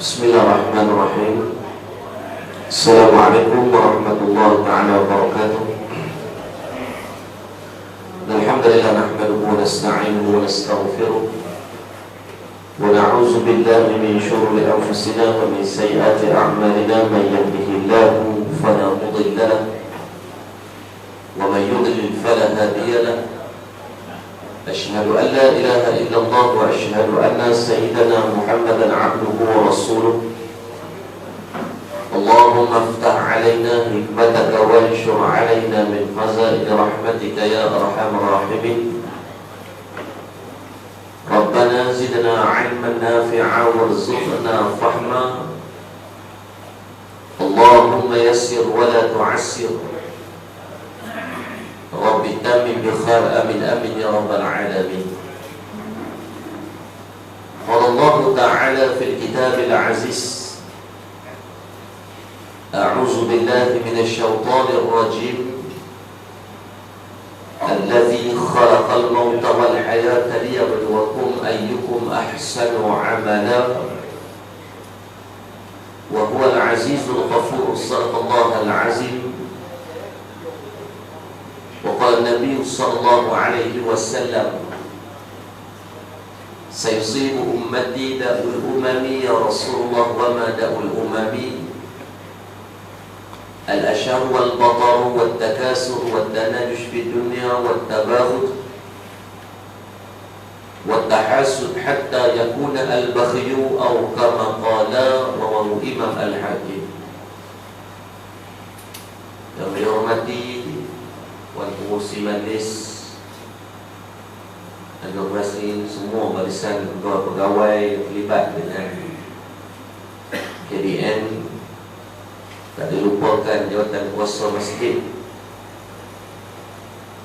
Bismillahirrahmanirrahim. Assalamualaikum warahmatullahi ta'ala wabarakatuh. Alhamdulillah nahmaduhu wa nasta'inuhu wa nastaghfiruh wa na'udzu billahi min shururi anfusina wa min sayyiati a'malina. Man yahdihillahu fala mudilla lahu wa man yudlil fala hadiya lahu. Asyhadu an la ilaha illallah wa asyhadu anna sayyidana Muhammadan 'abduhu wa rasuluh. Allahumma iftah 'alaina hikmataka wa anshur 'alaina min khazain rahmatika ya arhamar rahimin. Rabbana zidna 'ilman nafi'a warzuqna fahma. Allahumma yassir wa la tu'assir. Rabbi tamim bi khair, amin amin ya rabbal alamin. Qala Allah ta'ala fil kitabil aziz, a'udzu billahi minasy syaithanir rajim. Alladzi khalaqal mauta wal hayata liyabluwakum ayyukum ahsanu amala wa huwal azizul ghafur. Shadaqallahul azim. وقال النبي صلى الله عليه وسلم سيصيب أمتي داء الأمم. يا رسول الله وما داء الأمم؟ الأشر والبطر والتكاثر والتناجش في الدنيا والتباغض والتحاسد حتى يكون البخي أو كما قال رواه الإمام الحاكم. Yang dihormati Wan Pengurusi Majlis dan berhasil semua barisan pegawai yang terlibat dengan KDN, tak dilupakan jawatan kuasa masjid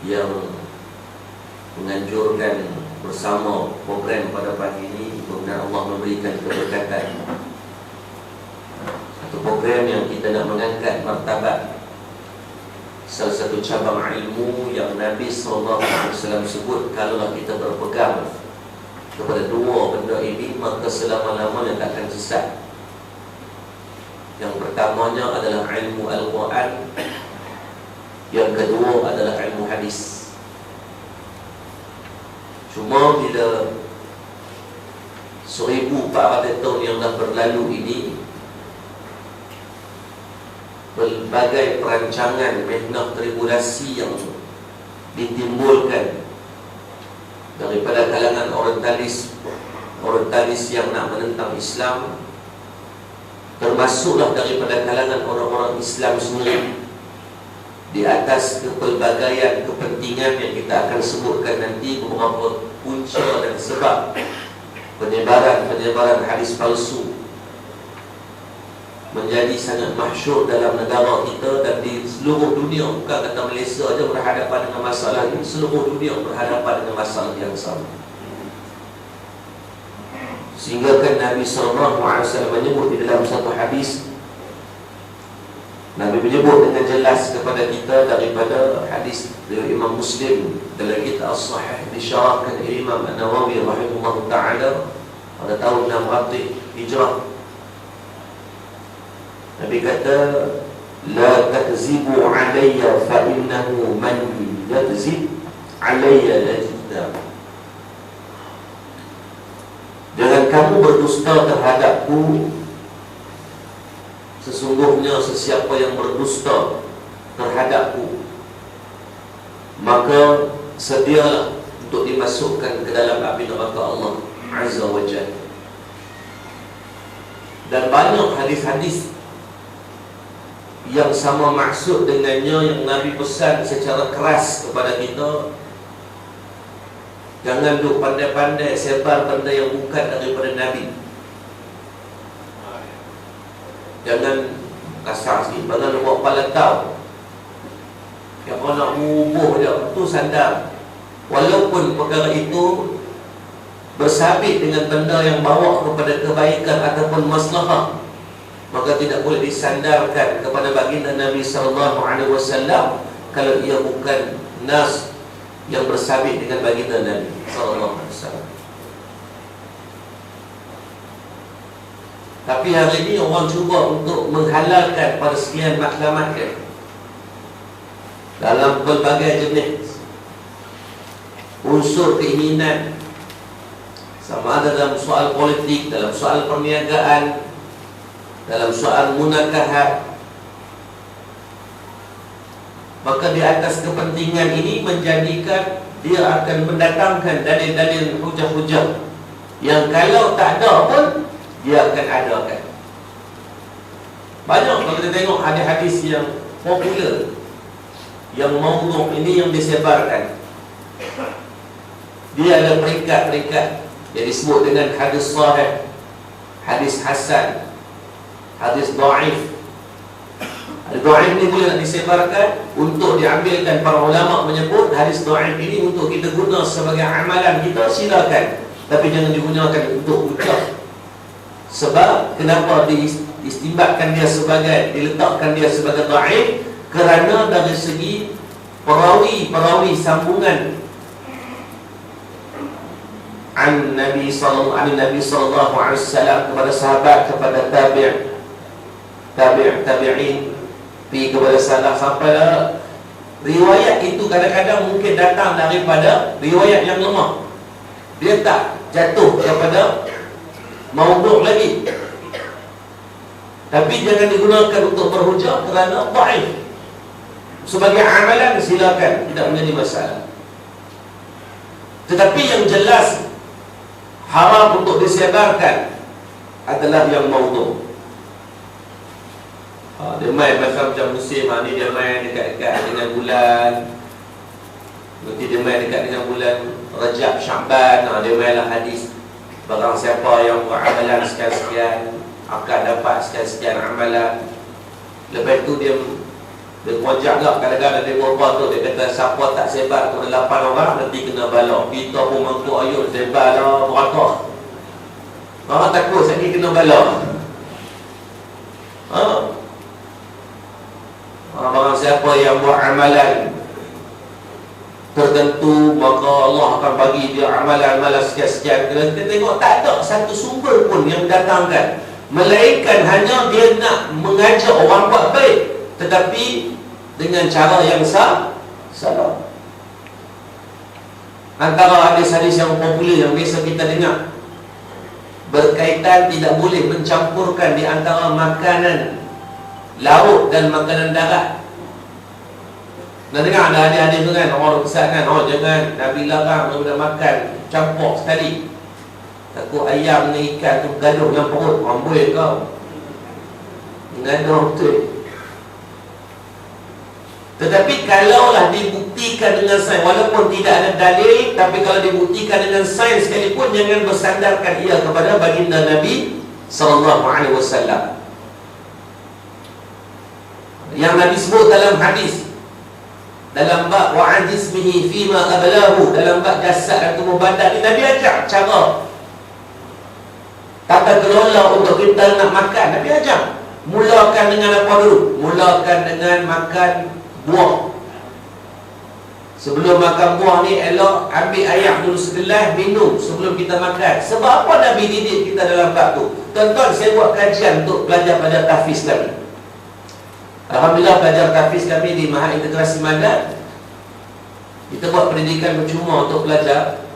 yang menganjurkan bersama program pada pagi ini. Mudah-mudahan Allah memberikan keberkatan. Satu program yang kita nak mengangkat martabat salah satu cabang ilmu yang Nabi SAW sebut, kalaulah kita berpegang kepada dua benda ini, maka selama-lamanya tak akan sesat. Yang pertamanya adalah ilmu Al-Quran, yang kedua adalah ilmu hadis. Cuma bila 1400 tahun yang dah berlalu ini, berbagai perancangan, mehnah, tribulasi yang ditimbulkan daripada kalangan orientalis yang nak menentang Islam, termasuklah daripada kalangan orang-orang Islam sendiri, di atas kepelbagaian kepentingan yang kita akan sebutkan nanti beberapa punca dan sebab penyebaran hadis palsu menjadi sangat masyhur dalam negara kita dan di seluruh dunia. Bukan kata Malaysia saja berhadapan dengan masalah ini, seluruh dunia berhadapan dengan masalah yang sama. Sehingga kan Nabi SAW menyebut di dalam satu hadis, Nabi menyebut dengan jelas kepada kita daripada hadis dari Imam Muslim dalam kitab As-Sahih, disyarahkan Imam An-Nawawi rahimahullah ta'ala pada tahun 600 Hijrah. Nabi kata, la takzibu alayya fa innahu man yakzib alayya yajidna. Jangan kamu berdusta terhadapku, sesungguhnya sesiapa yang berdusta terhadapku, maka sedialah untuk dimasukkan ke dalam api neraka Allah Azza wa Jalla. Dan banyak hadis-hadis yang sama maksud dengannya yang Nabi pesan secara keras kepada kita. Jangan duk pandai-pandai sebar benda yang bukan daripada Nabi. Jangan kasar sikit, jangan buat palatau yang kau nak ubah je, tu sandar. Walaupun perkara itu bersabit dengan benda yang bawa kepada kebaikan ataupun maslahah, maka tidak boleh disandarkan kepada baginda Nabi SAW kalau ia bukan nas yang bersabit dengan baginda Nabi SAW. Tapi hari ini orang cuba untuk menghalalkan pada sekian maklumat dalam berbagai jenis unsur keinginan, sama ada dalam soal politik, dalam soal perniagaan, dalam soal munakahat. Maka di atas kepentingan ini menjadikan dia akan mendatangkan dalil-dalil hujah-hujah yang kalau tak ada pun dia akan adakan. Banyak kalau kita tengok hadis-hadis yang popular, yang maudhu' ini yang disebarkan, dia ada peringkat-peringkat yang disebut dengan hadis sahih, hadis hasan, hadis dhaif. Hadis dhaif ni bila nak disebarkan, untuk diambilkan, para ulama menyebut hadis dhaif ini untuk kita guna sebagai amalan kita, silakan, tapi jangan digunakan untuk hujah. Sebab kenapa diistimbatkan dia sebagai, diletakkan dia sebagai dhaif? Kerana dari segi perawi sambungan an Nabi sallallahu alaihi wasallam kepada sahabat, kepada tabi'in, pergi kepada salaf, sampai riwayat itu kadang-kadang mungkin datang daripada riwayat yang lemah. Dia tak jatuh kepada maudhu' lagi, tapi jangan digunakan untuk berhujah kerana dhaif. Sebagai amalan silakan, tidak menjadi masalah. Tetapi yang jelas haram untuk disebarkan adalah yang maudhu'. Dia main macam musim ni, dia main dekat-dekat dengan bulan, nanti dia main dekat dengan bulan Rajab, Sya'ban, dia mainlah hadis, barang siapa yang beramalan sekian-sekian akan dapat sekian-sekian amalan. Lepas tu dia wajak lah, kadang-kadang dia berubah tu, dia kata siapa tak sebar kepada 8 orang nanti kena bala. Kita pun mampu ayun sebar lah beratus. Orang takut sakit kena bala. Barang siapa yang buat amalan tertentu, maka Allah akan bagi dia amalan-amalan sekian-sekian. Kita tengok tak ada satu sumber pun yang mendatangkan, melainkan hanya dia nak mengajak orang buat baik, tetapi dengan cara yang salah. Antara hadis-hadis yang popular yang biasa kita dengar berkaitan tidak boleh mencampurkan di antara makanan laut dan makanan darat. Nak dengar ada hadis-hadis tu kan, orang pesan kan, jangan Nabi larang daripada makan campur sekali, takut ayam dengan ikan tu gaduh dalam perut. Amboi kau gaduh betul. Tetapi kalaulah dibuktikan dengan sains, walaupun tidak ada dalil, tapi kalau dibuktikan dengan sains sekalipun, jangan bersandarkan ia kepada baginda Nabi sallallahu alaihi wasallam. Yang Nabi sebut dalam hadis, dalam bab wa'an jismihi fima ablahu, dalam bab jasad dan tubuh badan ni, Nabi ajar cara tata kelola untuk kita nak makan. Nabi ajar, mulakan dengan apa dulu? Mulakan dengan makan buah. Sebelum makan buah ni, elok ambil air dulu segelas, minum sebelum kita makan. Sebab apa Nabi didik kita dalam bab tu? Tuan-tuan, saya buat kajian untuk pelajar-pelajar tahfiz kami. Alhamdulillah, pelajar tahfiz kami di Mahat Integrasi Madat, kita buat pendidikan percuma untuk pelajar.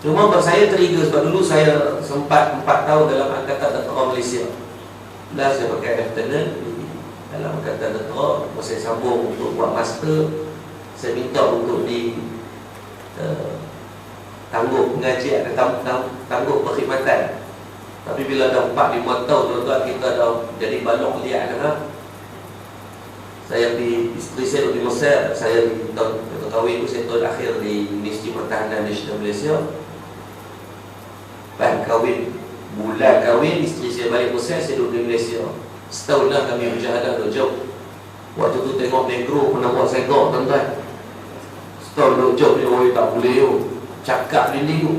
Cuma saya trigger sebab dulu saya sempat 4 tahun dalam Angkatan Tentera Malaysia. Dah saya pakai lieutenant dalam Angkatan Tentera. Saya sambung untuk buat master. Saya minta untuk tangguh pengajian, tangguh perkhidmatan. Tapi bila dah 4-5 tahun, tuan-tuan, kita dah jadi balok liat dah. Saya isteri saya di Mesir, saya di tahun kahwin tu, saya tahun akhir di Universiti Pertahanan Nasional Malaysia. Bulan kahwin, isteri saya balik Mesir, saya duduk di Malaysia. Setahun dah kami berjahadah duduk jauh. Waktu tu tengok negro pernah buat segak, tuan-tuan. Setahun duduk jauh, dia tak boleh cakap dinding tu.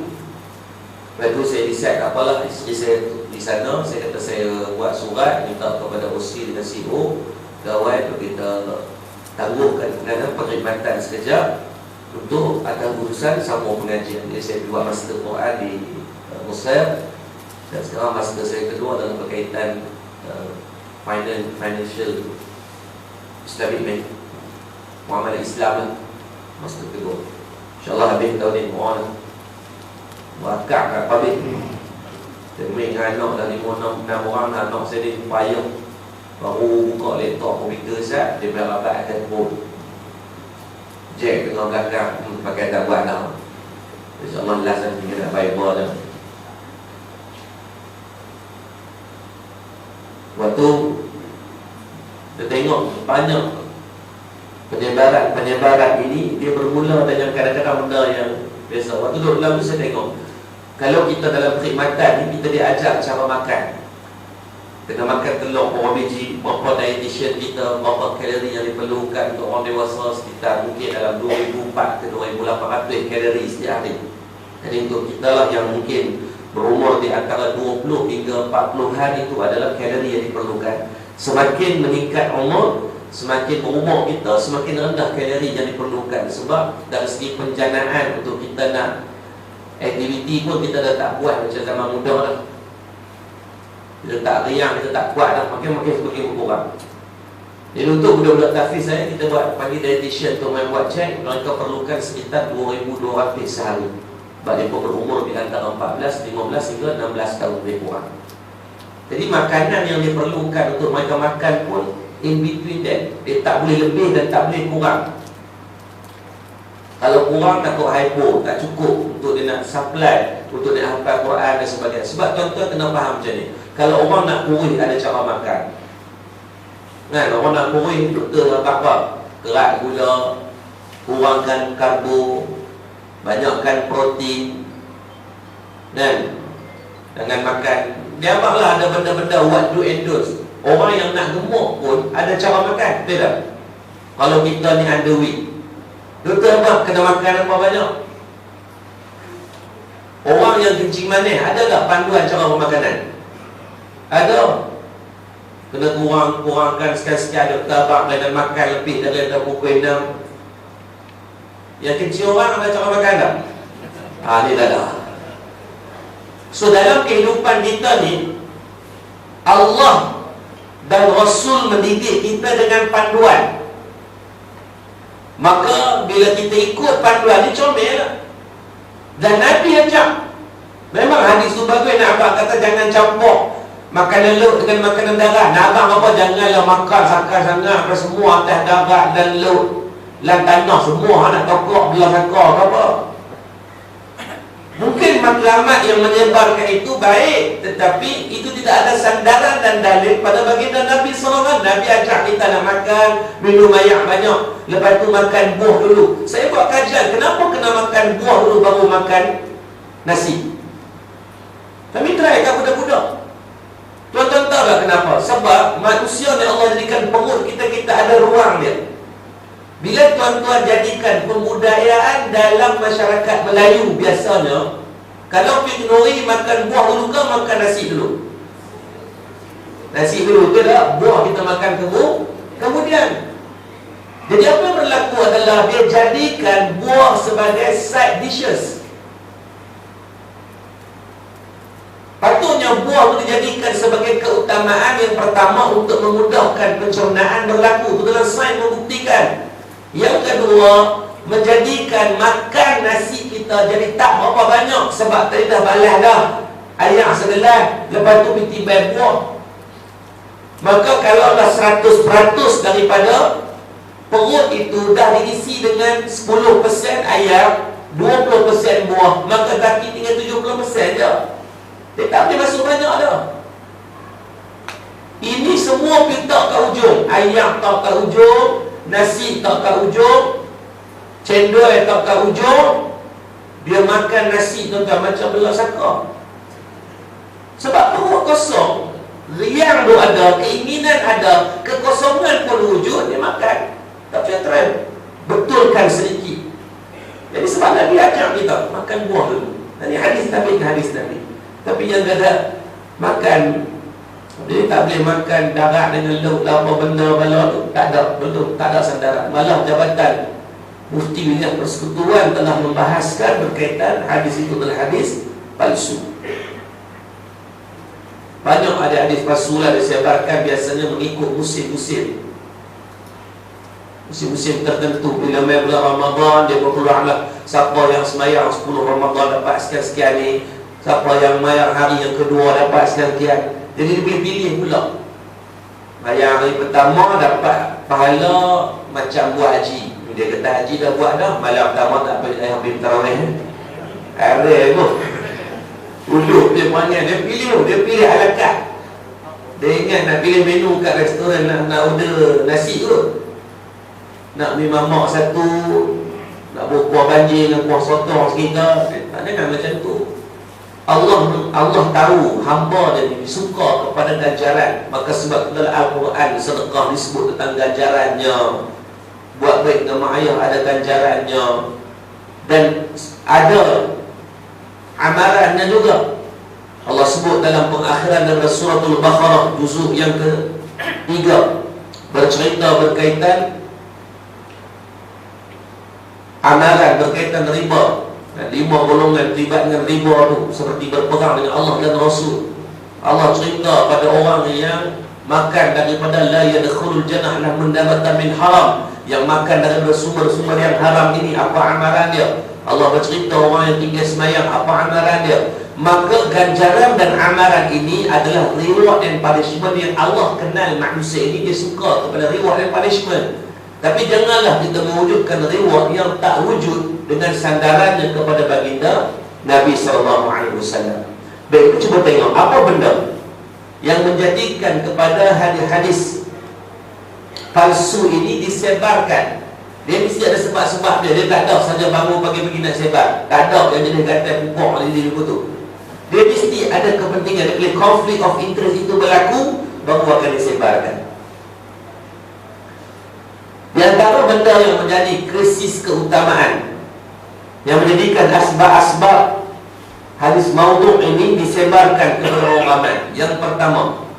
Lepas tu saya decide apalah, isteri saya di sana, saya kata saya buat surat minta kepada OC dengan CEO gawai untuk kita tangguhkan dengan perkhidmatan sekejap untuk atas urusan sambung pengajian. Jadi saya buat master Quran di Mesir. Dan sekarang master saya kedua dalam berkaitan financial Islamic muamalah Islam lah. Master kedua, InsyaAllah habis tahun ni mu'an bakar kat pabrik. Demi dengan anak dah 5-6 orang, anak saya ni payah baru buka laptop komputer Ustaz, dia bilang abad akan pun jack tengah belakang, pakai tak buat dah. InsyaAllah last nanti kita nak Bible dah. Waktu kita tengok banyak penyebaran ini, dia bermula dengan kadang-kadang benda yang biasa. Waktu duduk dalam tu saya tengok, kalau kita dalam perkhidmatan ni, kita diajar cara makan. Kena makan telur berapa biji, berapa dietitian kita, berapa kalori yang diperlukan untuk orang dewasa, sekitar mungkin dalam 2,400 ke 2,800 kalori setiap hari. Jadi untuk kita lah yang mungkin berumur di antara 20 hingga 40-an, itu adalah kalori yang diperlukan. Semakin meningkat umur, semakin berumur kita, semakin rendah kalori yang diperlukan. Sebab dari segi penjanaan untuk kita nak aktiviti pun kita dah tak buat macam zaman muda lah. Kita tak riang, kita tak kuat dah, makin semakin berkurang. Jadi untuk budak-budak tahfiz saya, kita panggil dietitian untuk main buat cek. Mereka perlukan sekitar 2,200 sehari. Sebab mereka berumur di antara 14, 15 hingga 16 tahun lebih kurang. Jadi makanan yang diperlukan untuk mereka makan pun in between that. Dia tak boleh lebih dan tak boleh kurang. Kalau kurang takut hypo, tak cukup untuk dia nak supply, untuk dia hafal Quran dan sebagainya. Sebab tuan-tuan kena faham macam ni. Kalau orang nak kurus, ada cara makan. Kan, orang nak kurus, doktor apa? Kerat gula, kurangkan karbo, banyakkan protein, dan dengan makan. Dia abanglah ada benda-benda what do and don'ts. Orang yang nak gemuk pun ada cara makan, betul tak? Kalau kita ni underweight, doktor apa? Kena makan apa banyak? Orang yang kencing manis, ada tak panduan cara pemakanan? Ada. Kena kurangkan sekian-sekian. Doktor abang kena makan lebih dari pukul 6. Yang kecil orang ada cara makan tak? Ni dah dah. So dalam kehidupan kita ni, Allah dan Rasul mendidik kita dengan panduan. Maka bila kita ikut panduan ni, comel lah. Dan Nabi ajak. Memang hadis tu bagus. Nak abang kata jangan campur makanan laut dengan makanan darat. Nak abang apa, janganlah makan sangat-sangat semua atas darat dan laut, lan tanah semua nak tokok belah sakar ke apa. Mungkin matlamat yang menyebarkan itu baik, tetapi itu tidak ada sandaran dan dalil pada baginda Nabi SAW. Nabi ajak kita nak makan, minum air banyak, lepas tu makan buah dulu. Saya buat kajian, kenapa kena makan buah dulu baru makan nasi? Kami try kat budak-budak. Tuan-tuan tahu tak kenapa? Sebab manusia ni Allah jadikan perut kita ada ruang dia. Bila tuan-tuan jadikan pembudayaan dalam masyarakat Melayu, biasanya kalau pergi nori makan buah dulu ke makan nasi dulu? Nasi dulu ke tak? Buah kita makan kemudian. Jadi apa yang berlaku adalah dia jadikan buah sebagai side dishes. Patutnya buah itu dijadikan sebagai keutamaan yang pertama untuk memudahkan pencernaan berlaku. Itu dalam sains membuktikan. Yang kedua, menjadikan makan nasi kita jadi tak berapa banyak. Sebab tadi dah balas dah air segelas, lepas tu tiba buah. Maka kalaulah 100% daripada perut itu dah diisi dengan 10% air, 20% buah, maka kaki tinggal 70% je. Dia tak boleh masuk banyak dah. Ini semua pitak ke ujung. Ayam tak ke ujung, nasi tak ke ujung, cendol tak ke ujung. Dia makan nasi tuan-tuan macam belah sakar. Sebab perut kosong, riang tu ada, keinginan ada, kekosongan pun wujud, dia makan. Tak payah try, betulkan sedikit. Jadi sebab Nabi ajak kita makan buah dulu. Ini hadis Nabi. Tapi yang ada makan, dia tak boleh makan darat dengan laut apa benda bala tu. Tak ada, belum, tak ada sandaran. Malah Jabatan Mufti Wilayah Persekutuan telah membahaskan berkaitan hadis itu adalah hadis palsu. Banyak ada hadis Rasulullah disebarkan biasanya mengikut musim-musim. Musim-musim tertentu. Bila main bulan Ramadan, dia berkeluarlah siapa yang semayang 10 Ramadan dapat sekian-sekian ni, siapa yang mayang hari yang kedua dapat sekian-sekian. Jadi dia pilih-pilih pula. Mayang hari pertama dapat pahala macam buat haji. Dia kata haji dah buat dah, malam pertama tak habis tarawih. Ada tu duduk dia panggil, dia pilih ala carte. Dia ingat nak pilih menu kat restoran, nak order nasi tu, nak mi mamak satu, nak buat kuah banjir dengan kuah sotong sekitar. Tak ada kan macam tu. Allah tahu hamba dia ni suka kepada ganjaran. Maka sebab dalam Al-Quran sedekah disebut tentang ganjarannya. Buat baik dengan mak ayah ada ganjarannya. Dan ada amalannya juga. Allah sebut dalam pengakhiran dalam suratul Baqarah juzuk yang ke-3 bercerita berkaitan amalan berkaitan riba. 5 golongan terlibat dengan riba tu seperti berperang dengan Allah dan Rasul. Allah cerita pada orang yang makan daripada la yadkhulul jannah la mendapatkan min haram, yang makan daripada sumber-sumber yang haram ini, apa amalan dia? Allah bercerita orang yang tinggal semayang, apa amalan dia? Maka ganjaran dan amalan ini adalah reward and punishment yang Allah kenal manusia ini. Dia suka kepada reward and punishment. Tapi janganlah kita mewujudkan reward yang tak wujud dengan sandarannya kepada baginda Nabi SAW. Baik, cuba tengok apa benda yang menjadikan kepada hadis-hadis palsu ini disebarkan. Dia mesti ada sebab-sebab dia. Dia tak ada saja bangun pagi-pagi nak sebar. Tak ada yang jenis kata pupuk di diri tu. Dia mesti ada kepentingan. Bila konflik of interest itu berlaku, baru akan disebarkan. Di antara benda yang menjadi krisis keutamaan, yang menjadikan asbab-asbab hadis maudhu' ini disebarkan kepada orang ramai. Yang pertama,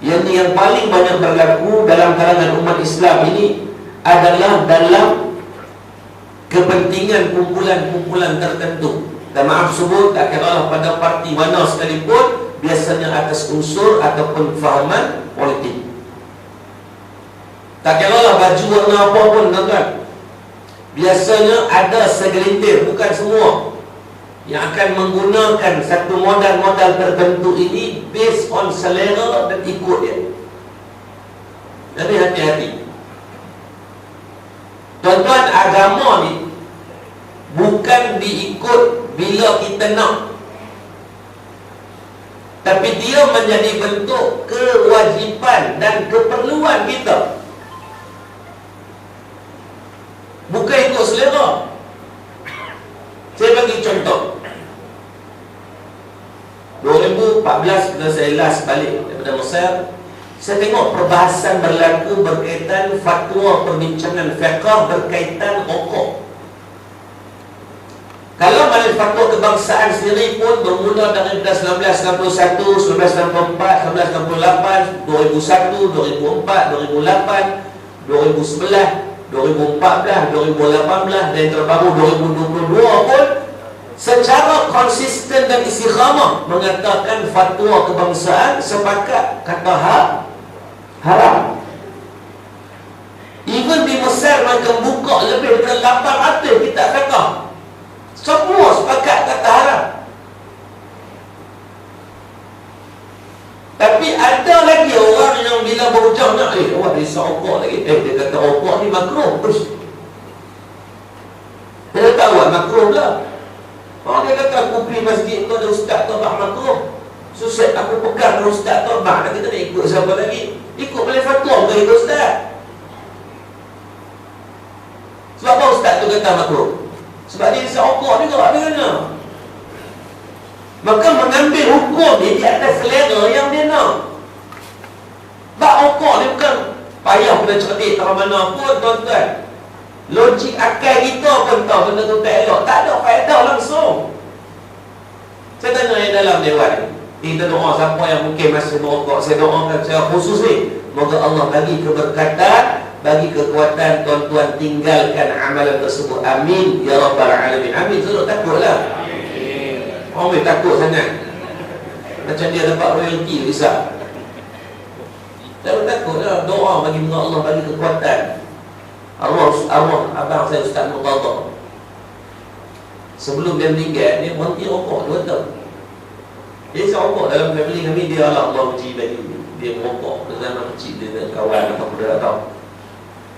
yang paling banyak berlaku dalam kalangan umat Islam ini adalah dalam kepentingan kumpulan-kumpulan tertentu. Dan maaf sebut, tak kira pada parti mana sekalipun, biasanya atas unsur ataupun fahaman politik. Tak kira lah baju warna apa pun, tuan-tuan. Biasanya ada segelintir, bukan semua, yang akan menggunakan satu modal-modal tertentu ini based on selera dan ikut dia. Jadi hati-hati. Tuan-tuan, agama ni bukan diikut bila kita nak, tapi dia menjadi bentuk kewajipan dan keperluan kita. Bukan ikut selera. Saya bagi contoh. 2014 bila saya last balik daripada Mesir, saya tengok perbahasan berlaku berkaitan fatwa perbincangan fiqh berkaitan rokok. Kalau majlis fatwa kebangsaan sendiri pun bermula dari 1961, 1964, 1968, 2001, 2004, 2008, 2011, 2014, 2018 dan terbaru 2022 pun secara konsisten dan istiqamah mengatakan fatwa kebangsaan sepakat kata haram. Even di Mesir mereka buka lebih daripada 800 kitab fiqh, semua sepakat kata haram. Tapi ada lagi orang yang bila berucap nak awak risau rokok lagi. Dia kata rokok ni makruh. Dia tahu makruh lah. Orang dia kata aku pergi masjid tu ada ustaz tu abang makruh. Susah aku pegang ustaz tu abang. Kita nak ikut siapa lagi? Ikut boleh fatwa ke ikut ustaz? Sebab apa ustaz tu kata makruh? Sebab dia risau rokok juga. Dia kena. Maka mengambil hukum ni di atas selera yang dia nak. Bak rokok ni bukan payah kena cerdik tak mana pun, tuan-tuan. Logik akal kita pun tahu benda tu tak elok. Tak ada faedah langsung. Saya tanya yang dalam dewan ni, kita doa siapa yang mungkin masih merokok, saya doakan secara khusus ni, moga Allah bagi keberkatan, bagi kekuatan tuan-tuan tinggalkan amalan tersebut. Amin ya rabbal alamin. Amin. Suruh takutlah. Orang boleh takut sangat. Macam dia dapat royalty besar. Jangan takut lah. Doa bagi Allah, bagi kekuatan. Arwah abang saya Ustaz Murtada, sebelum dia meninggal, dia berhenti rokok 2 tahun. Dia rokok dalam family kami. Dia Allah uji bagi dia merokok zaman kecil, dia dengan kawan ataupun dia tak tahu.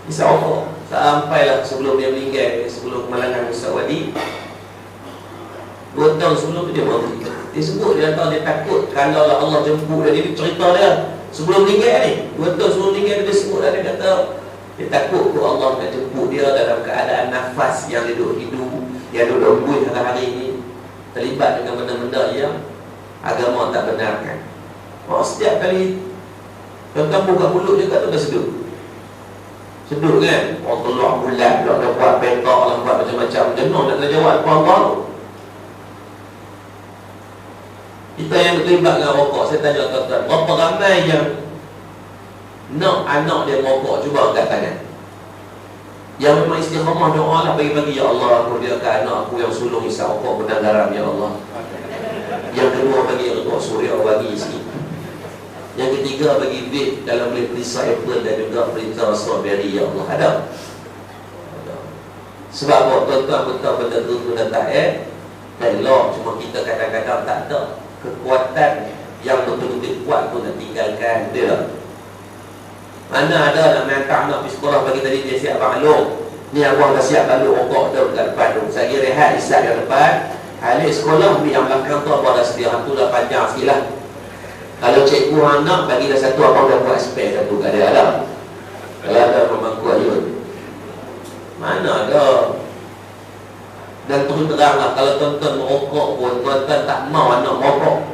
Dia rokok sampailah sebelum dia meninggal, sebelum kemalangan Ustaz Wadi, 2 tahun sebelum tu dia berhenti. Dia sebut, dia tahu dia takut kalau Allah jemput dia. Dia cerita dia sebelum meninggal ni, 2 tahun sebelum meninggal dia sebut lah, dia kata dia takut tu Allah nak jemput dia dalam keadaan nafas yang dia duduk hidup, yang duduk lembuih hari-hari ni, terlibat dengan benda-benda yang agama tak benarkan. Setiap kali tuan-tuan buka mulut dia kata dah sedut. Sedut kan? Orang keluar bulat, dia buat petak lah, buat macam-macam. Jenuh nak kena jawab apa-apa. Kita yang terlibat dengan rokok, saya tanya tuan-tuan, berapa ramai yang nak anak dia merokok? Cuba angkat tangan. Yang memang istiqamah doa lah pagi-pagi, ya Allah, aku biarkan anak aku yang sulung isap rokok benang garam, ya Allah. Yang kedua bagi rokok suria bagi sikit. Yang ketiga bagi vape dalam perisa apple dan juga perisa strawberry, ya Allah. Ada? Sebab apa tuan-tuan betul benda tu dah tak elok, cuma kita kadang-kadang tak ada kekuatan yang betul-betul kuat tu nak tinggalkan dia. Mana ada nak hantar anak pergi sekolah pagi tadi dia siap balok. Ni abang dah siap balok rokok tu dekat depan tu. Saya kira rehat isap yang depan. Alik sekolah ambil yang belakang tu abang dah sedia. Tu dah panjang sikit lah. Kalau cikgu anak bagi dah satu, abang dah buat spare satu kat dia lah. Kalau ada pemangku ayun. Mana ada. Dan terus terang lah, kalau tuan-tuan merokok pun, tuan-tuan tak mau anak merokok.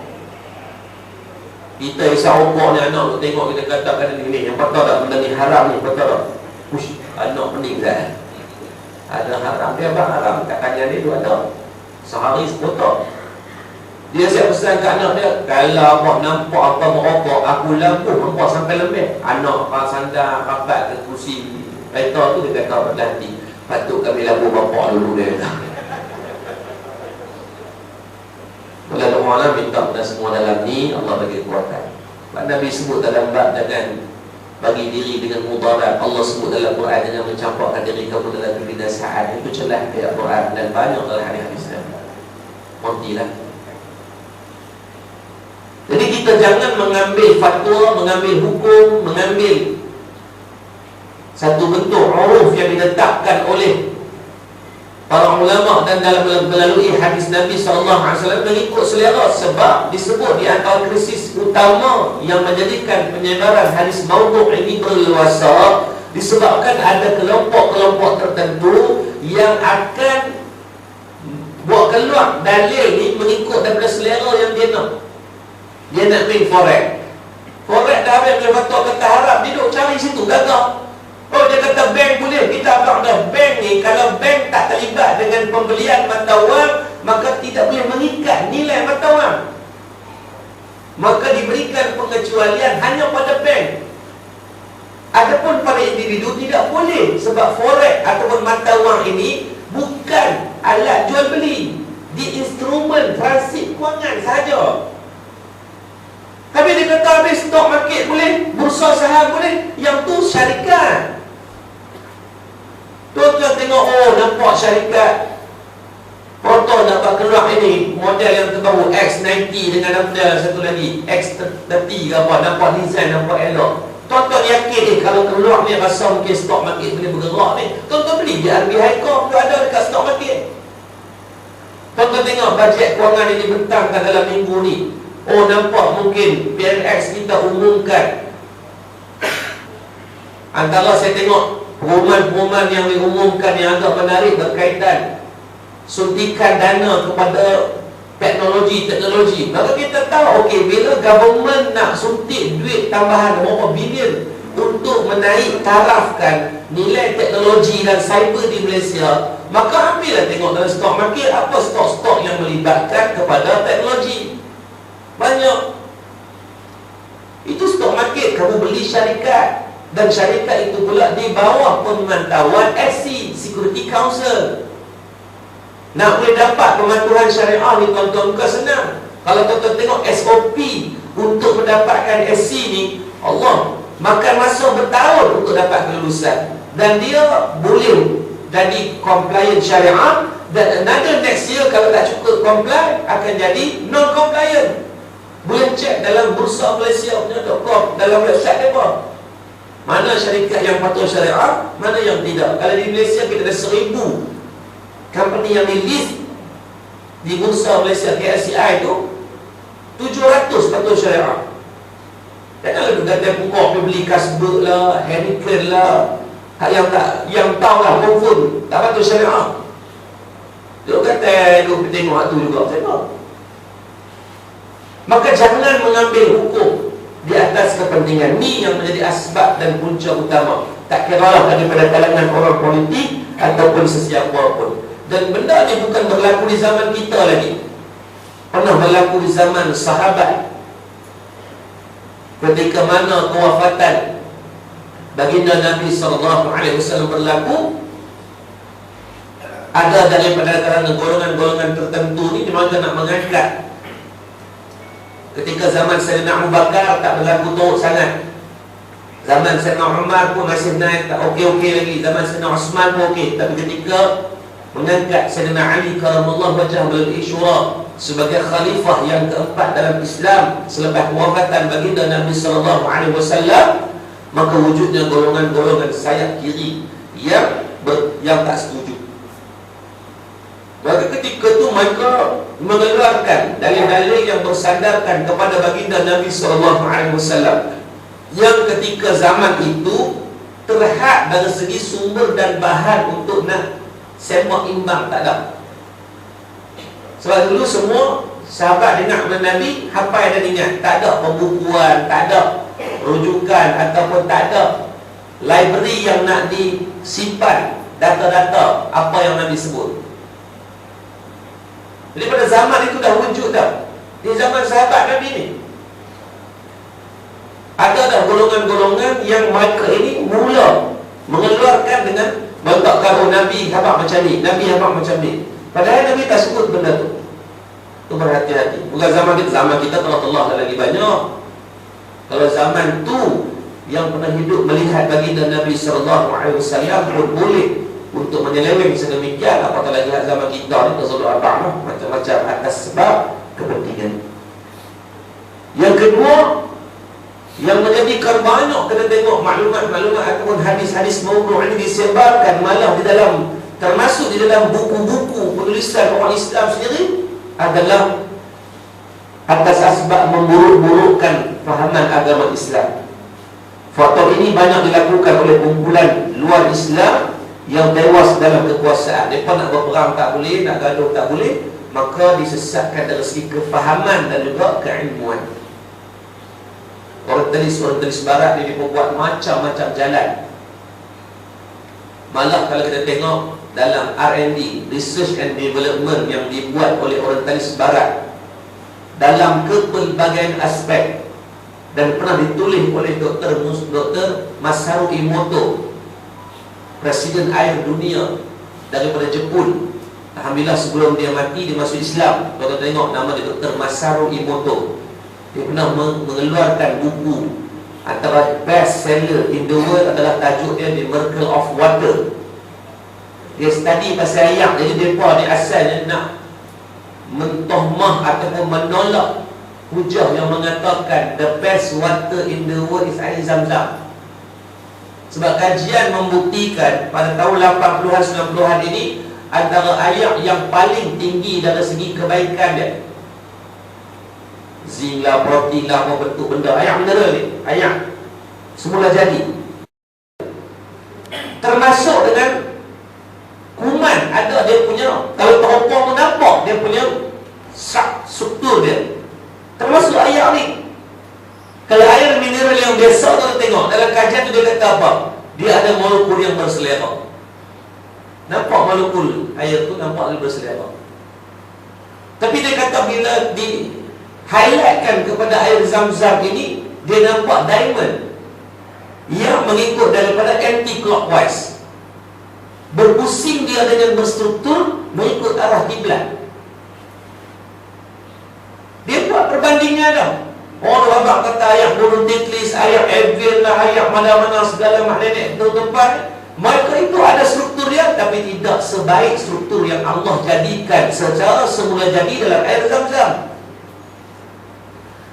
Kita isap rokok ni anak, tengok kita katakan ni, yang betul tak benda ni haram ni, betul tak? Push, anak pening kan? Ada haram, dia abang haram kat tangan dia tu ada. Sehari sepotong. Dia siap pesan kat anak dia, kalau abang nampak apa merokok, aku lampu nampak sampai lembek. Anak sandar rapat ke kursi kereta tu, dia kata pada hati, patut kami lampu bapak dulu dia kata. Kalau Allah minta pada semua dalam ni, Allah bagi kekuatan. Nabi sebut dalam bab jangan bagi diri dengan mudarat. Allah sebut dalam Quran jangan mencampakkan diri kamu dalam kebinasaan. Itu celah ayat Quran dan banyak dalam hadis-hadis Nabi. Montilah. Jadi kita jangan mengambil fatwa, mengambil hukum, mengambil satu bentuk uruf yang diletakkan oleh para ulama dan dalam melalui hadis Nabi SAW mengikut selera, sebab disebut di antara krisis utama yang menjadikan penyebaran hadis maudhu' ini berluasa disebabkan ada kelompok-kelompok tertentu yang akan buat keluar dalil ni mengikut daripada selera yang dia nak. Dia nak main forex. Forex dah habis bila fatwa kata haram, dia duduk cari situ gagah. Oh, dia kata bank boleh. Kita abang dah bank ni, kalau bank tak terlibat dengan pembelian mata wang, maka tidak boleh mengikat nilai mata wang. Maka diberikan pengecualian hanya pada bank. Adapun pada individu tidak boleh, sebab forex ataupun mata wang ini bukan alat jual beli, di instrumen transit kewangan sahaja. Tapi dia kata habis stock market boleh, bursa saham boleh, yang tu syarikat. Tuan-tuan tengok, oh nampak syarikat foto dapat keluar ini model yang terbaru X90 dengan nama satu lagi X30 ke apa, nampak design, nampak elok. Tuan-tuan yakin kalau keluar ni rasa mungkin stock market boleh bergerak ni, tuan-tuan beli di RBI Corp tu ada dekat stock market. Tuan-tuan tengok bajet kewangan ini bentangkan dalam minggu ni, oh nampak mungkin PNX kita umumkan. Antara saya tengok pengumuman-pengumuman yang diumumkan yang agak menarik berkaitan suntikan dana kepada teknologi. Maka kita tahu, okey, bila government nak suntik duit tambahan berapa bilion untuk menaik tarafkan nilai teknologi dan cyber di Malaysia, maka ambillah tengok dalam stock market apa stok-stok yang melibatkan kepada teknologi. Banyak. Itu stock market, kamu beli syarikat, dan syarikat itu pula di bawah pemantauan SC, Security Council. Nak boleh dapat pemantauan syariah ni tuan-tuan, bukan senang. Kalau tuan-tuan tengok SOP untuk mendapatkan SC ni, Allah makan masa bertahun untuk dapat kelulusan. Dan dia boleh jadi compliant syariah. Dan another next year kalau tak cukup comply, akan jadi non-compliant. Boleh cek dalam Bursa Malaysia punya.com, dalam website mereka, mana syarikat yang patuh syariah, mana yang tidak. Kalau di Malaysia kita ada 1,000 company yang di list di Bursa Malaysia KLCI tu, 700 patuh syariah. Janganlah tu kata pukul pergi beli Kasbuk lah, Heineken lah, yang tahu lah pun tak patuh syariah. Dia kata dia tengok hak tu juga. Tengok. Maka jangan mengambil hukum di atas kepentingan. Ni yang menjadi asbab dan punca utama. Tak kira lah daripada kalangan orang politik ataupun sesiapa pun. Dan benda ni bukan berlaku di zaman kita lagi. Pernah berlaku di zaman sahabat. Ketika mana kewafatan baginda Nabi SAW berlaku, ada daripada kalangan golongan-golongan tertentu ni dia mahu nak mengangkat. Ketika zaman Sayyidina Abu Bakar tak berlaku teruk sangat. Zaman Sayyidina Umar pun masih naik, tak okey-okey lagi. Zaman Sayyidina Osman pun okey. Tapi ketika mengangkat Sayyidina Ali karamallahu wajhah melalui syura sebagai khalifah yang keempat dalam Islam selepas kewafatan baginda Nabi SAW, maka wujudnya golongan-golongan sayap kiri yang tak setuju. Maka ketika itu mereka mengeluarkan dalil-dalil yang bersandarkan kepada baginda Nabi SAW, yang ketika zaman itu terhad dari segi sumber dan bahan untuk nak semak imbang tak ada. Sebab dulu semua sahabat dengar kepada Nabi, hafal dan ingat. Tak ada pembukuan, tak ada rujukan, ataupun tak ada library yang nak disimpan data-data apa yang Nabi sebut. Jadi pada zaman itu dah wujud dah. Di zaman sahabat Nabi ni ada dah golongan-golongan yang mereka ini mula mengeluarkan dengan bentuk karo Nabi habaq macam ni, Nabi habaq macam ni. Padahal Nabi tak sebut benda tu. Tu berhati-hati. Bukan zaman kita Allah lagi banyak. Kalau zaman tu yang pernah hidup melihat baginda Nabi SAW pun boleh untuk menyeleweng sedemikian, apatah lagi zaman kita ni tersudah abang macam-macam atas sebab kepentingan. Yang kedua, yang menjadikan banyak kena tengok maklumat-maklumat ataupun hadis-hadis maudu' ini disebarkan malah di dalam, termasuk di dalam buku-buku penulisan orang Islam sendiri, adalah atas asbab memburuk-burukkan fahaman agama Islam. Faktor ini banyak dilakukan oleh kumpulan luar Islam yang tewas dalam kekuasaan. Mereka nak berperang tak boleh, nak gaduh tak boleh, maka disesatkan dari segi kefahaman dan juga keilmuan. Orientalis barat ni dibuat macam-macam jalan. Malah kalau kita tengok dalam R&D, Research and Development, yang dibuat oleh orientalis barat dalam kepelbagaian aspek, dan pernah ditulis oleh Dr. Masaru Emoto, Presiden air dunia daripada Jepun. Alhamdulillah sebelum dia mati dia masuk Islam. Kalau tengok nama dia Dr. Masaru Emoto, dia pernah mengeluarkan buku antara best seller in the world, adalah tajuk dia The Miracle of Water. Dia study pasal air. Jadi mereka ni asalnya nak mentohmah ataupun menolak hujah yang mengatakan the best water in the world is air Zam-Zam. Sebab kajian membuktikan pada tahun 80-an 90-an ini, antara air yang paling tinggi dari segi kebaikan dia, zinc lah, protein lah, apa bentuk benda, air mineral ni, air semula jadi. Termasuk dengan kuman, ada dia punya, kalau teropong nampak dia punya struktur dia, termasuk air ni. Kalau air mineral yang biasa, kita tengok dalam kajian tu dia kata apa? Dia ada molekul yang berselera. Nampak molekul air tu, nampak dia berselera. Tapi dia kata bila di highlightkan kepada air Zam-Zam ini, dia nampak diamond yang mengikut daripada anti-clockwise, berpusing dia dengan berstruktur mengikut arah kiblat. Dia buat perbandingan dah. Orang abang kata ayat burung titlis, ayat evil lah, ayat mana-mana segala mak nenek tu tempat. Mereka itu ada struktur dia, tapi tidak sebaik struktur yang Allah jadikan secara semula jadi dalam air Zam-Zam.